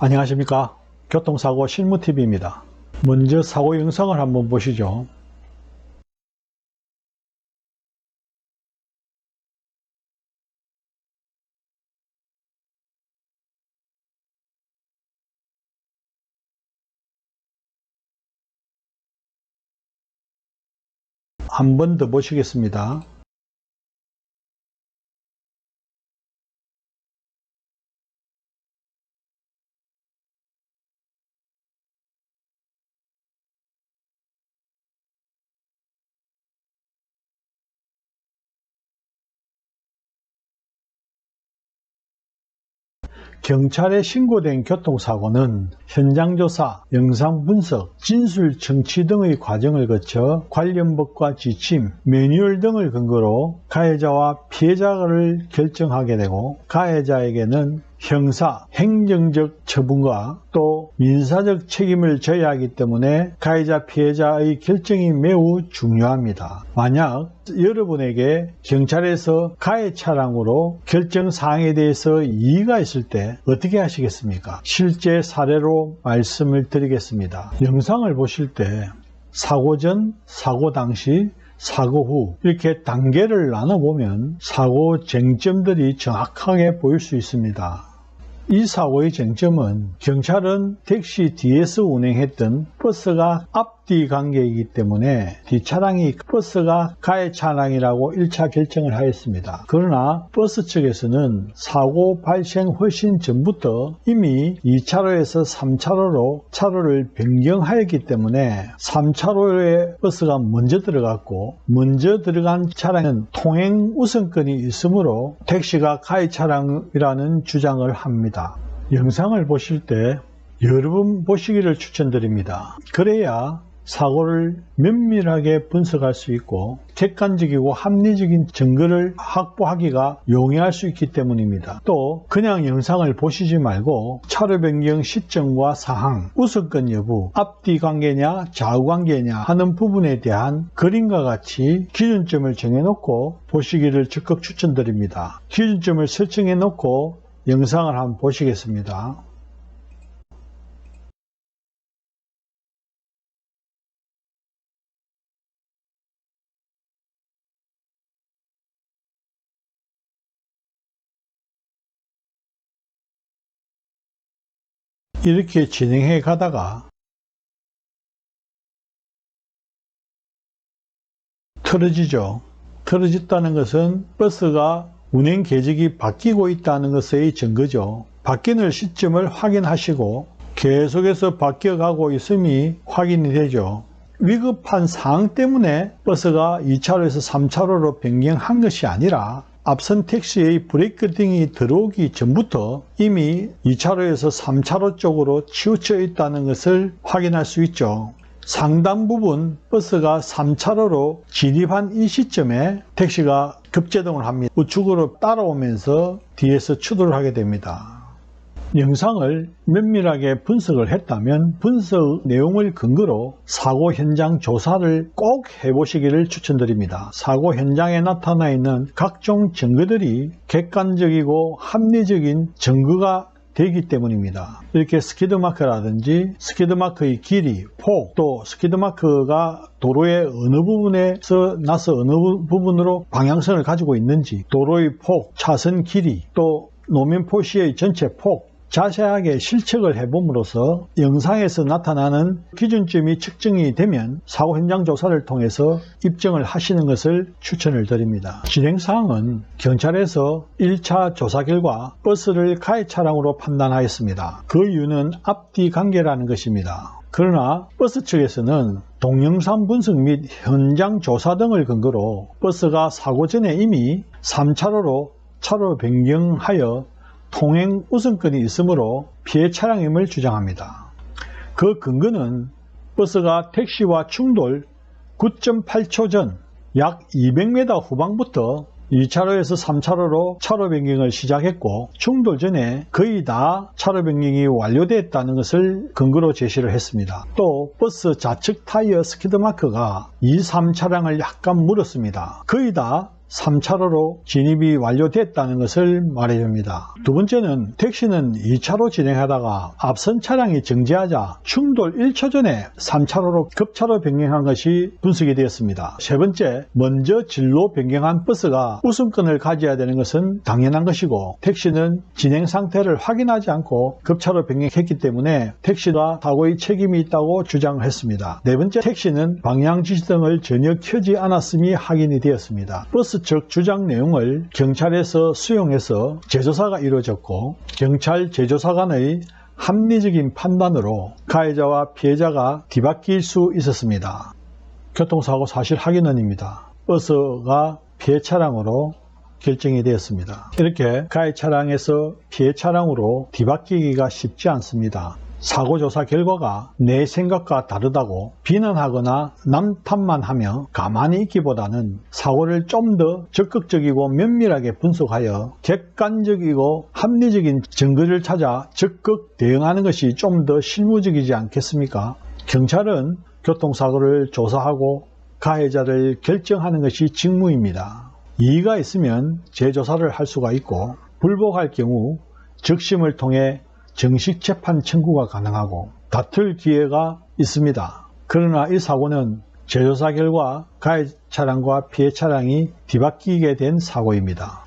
안녕하십니까. 교통사고 실무TV입니다. 먼저 사고 영상을 한번 보시죠. 한 번 더 보시겠습니다. 경찰에 신고된 교통사고는 현장조사, 영상분석, 진술 청취 등의 과정을 거쳐 관련 법과 지침, 매뉴얼 등을 근거로 가해자와 피해자를 결정하게 되고, 가해자에게는 형사, 행정적 처분과 또 민사적 책임을 져야 하기 때문에 가해자, 피해자의 결정이 매우 중요합니다. 만약 여러분에게 경찰에서 가해 차량으로 결정 사항에 대해서 이의가 있을 때 어떻게 하시겠습니까? 실제 사례로 말씀을 드리겠습니다. 영상을 보실 때 사고 전, 사고 당시, 사고 후 이렇게 단계를 나눠보면 사고 쟁점들이 정확하게 보일 수 있습니다. 이 사고의 쟁점은 경찰은 택시 뒤에서 운행했던 버스가 앞뒤 관계이기 때문에 뒷차량이 버스가 가해 차량이라고 1차 결정을 하였습니다. 그러나 버스 측에서는 사고 발생 훨씬 전부터 이미 2차로에서 3차로로 차로를 변경하였기 때문에 3차로에 버스가 먼저 들어갔고, 먼저 들어간 차량은 통행 우선권이 있으므로 택시가 가해 차량이라는 주장을 합니다. 영상을 보실 때 여러 번 보시기를 추천드립니다. 그래야 사고를 면밀하게 분석할 수 있고 객관적이고 합리적인 증거를 확보하기가 용이할 수 있기 때문입니다. 또 그냥 영상을 보시지 말고 차로 변경 시점과 사항, 우선권 여부, 앞뒤 관계냐 좌우 관계냐 하는 부분에 대한 그림과 같이 기준점을 정해놓고 보시기를 적극 추천드립니다. 기준점을 설정해놓고 영상을 한번 보시겠습니다. 이렇게 진행해 가다가 틀어지죠. 틀어졌다는 것은 버스가 운행 계획이 바뀌고 있다는 것의 증거죠. 바뀌는 시점을 확인하시고 계속해서 바뀌어가고 있음이 확인이 되죠. 위급한 상황 때문에 버스가 2차로에서 3차로로 변경한 것이 아니라 앞선 택시의 브레이크 등이 들어오기 전부터 이미 2차로에서 3차로 쪽으로 치우쳐 있다는 것을 확인할 수 있죠. 상당 부분 버스가 3차로로 진입한 이 시점에 택시가 급제동을 합니다. 우측으로 따라오면서 뒤에서 추돌을 하게 됩니다. 영상을 면밀하게 분석을 했다면 분석 내용을 근거로 사고 현장 조사를 꼭 해보시기를 추천드립니다. 사고 현장에 나타나 있는 각종 증거들이 객관적이고 합리적인 증거가 되기 때문입니다. 이렇게 스키드마크라든지 스키드마크의 길이, 폭, 또 스키드마크가 도로의 어느 부분에서 나서 어느 부분으로 방향성을 가지고 있는지, 도로의 폭, 차선 길이, 또 노면 표시의 전체 폭, 자세하게 실측을 해봄으로써 영상에서 나타나는 기준점이 측정이 되면 사고 현장 조사를 통해서 입증을 하시는 것을 추천을 드립니다. 진행사항은 경찰에서 1차 조사 결과 버스를 가해 차량으로 판단하였습니다. 그 이유는 앞뒤 관계라는 것입니다. 그러나 버스 측에서는 동영상 분석 및 현장 조사 등을 근거로 버스가 사고 전에 이미 3차로로 차로 변경하여 통행 우선권이 있으므로 피해 차량임을 주장합니다. 그 근거는 버스가 택시와 충돌 9.8초 전 약 200m 후방부터 2차로에서 3차로로 차로 변경을 시작했고 충돌 전에 거의 다 차로 변경이 완료됐다는 것을 근거로 제시를 했습니다. 또 버스 좌측 타이어 스키드마크가 2, 3차량을 약간 물었습니다. 거의 다 3차로로 진입이 완료됐다는 것을 말해줍니다. 두 번째는 택시는 2차로 진행하다가 앞선 차량이 정지하자 충돌 1초 전에 3차로로 급차로 변경한 것이 분석이 되었습니다. 세 번째, 먼저 진로 변경한 버스가 우선권을 가져야 되는 것은 당연한 것이고 택시는 진행 상태를 확인하지 않고 급차로 변경했기 때문에 택시가 사고의 책임이 있다고 주장을 했습니다. 네 번째, 택시는 방향 지시등을 전혀 켜지 않았음이 확인이 되었습니다. 버스 측 주장 내용을 경찰에서 수용해서 재조사가 이루어졌고 경찰 재조사 간의 합리적인 판단으로 가해자와 피해자가 뒤바뀔 수 있었습니다. 교통사고 사실 확인원입니다. 버스가 피해 차량으로 결정이 되었습니다. 이렇게 가해 차량에서 피해 차량으로 뒤바뀌기가 쉽지 않습니다. 사고조사 결과가 내 생각과 다르다고 비난하거나 남 탓만 하며 가만히 있기보다는 사고를 좀 더 적극적이고 면밀하게 분석하여 객관적이고 합리적인 증거를 찾아 적극 대응하는 것이 좀 더 실무적이지 않겠습니까? 경찰은 교통사고를 조사하고 가해자를 결정하는 것이 직무입니다. 이의가 있으면 재조사를 할 수가 있고 불복할 경우 적심을 통해 정식 재판 청구가 가능하고 다툴 기회가 있습니다. 그러나 이 사고는 재조사 결과 가해 차량과 피해 차량이 뒤바뀌게 된 사고입니다.